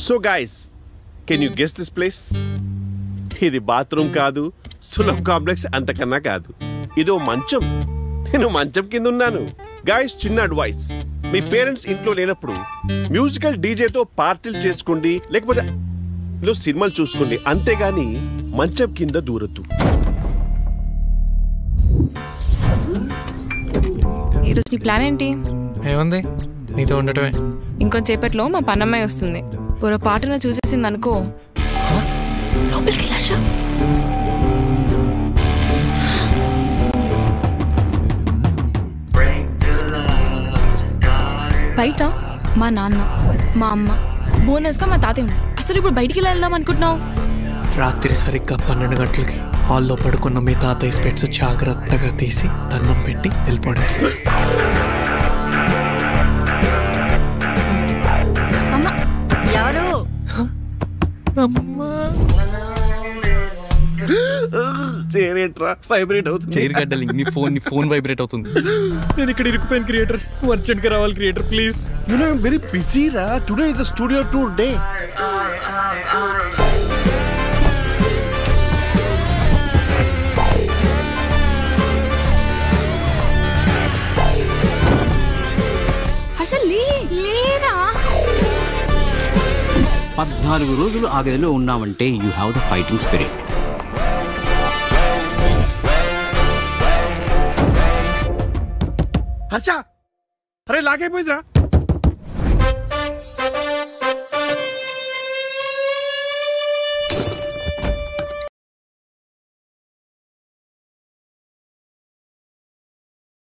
So guys, can you guess this place? ఇది bathroom కాదు, Sulabh complex అంతకన్నా కాదు. ఇదో మంచం. నేను మంచం కింద ఉన్నాను. గైస్, చిన్న అడ్వైస్, మీ పేరెంట్స్ ఇంట్లో లేనప్పుడు మ్యూజికల్ డీజేతో పార్టీలు చేసుకోండి, లేకపోతే సినిమాలు చూసుకోండి, అంతేగాని మంచం కింద దూరద్దు. ఈరోజు నీ ప్లాన్ ఏంటి? ఏముంది, నీతో ఉండటమే. ఇంకొంచేపట్లో మా పన్నమ్మాయి వస్తుంది. పొరపాటున చూసేసింది అనుకో, లోపలికి వెళ్ళాషా. బయట మా నాన్న, మా అమ్మ, బోనస్ గా మా తాతయ్య ఉన్నారు. అసలు ఇప్పుడు బయటికి వెళ్దాం అనుకుంటున్నావు? రాత్రి సరిగ్గా 12 గంటలకి హాల్లో పడుకున్న మీ తాతయ్య స్పెట్స్ జాగ్రత్తగా తీసి దండం పెట్టి వెళ్ళిపోవడం. వైబ్రేట్ అవుతుంది. నీ ఫోన్ వైబ్రేట్ అవుతుంది. నేను ఇక్కడ ఇరుక్కుపోయాను క్రియేటర్, అర్జెంట్ గా రావాలి creator please. You know, I'm very busy ra. Today is a studio tour day. అసలు లేరా 14 రోజులు ఆ గదిలో ఉన్నామంటే you have the fighting spirit. Harsha, అరే లాగైపోయిందిరా.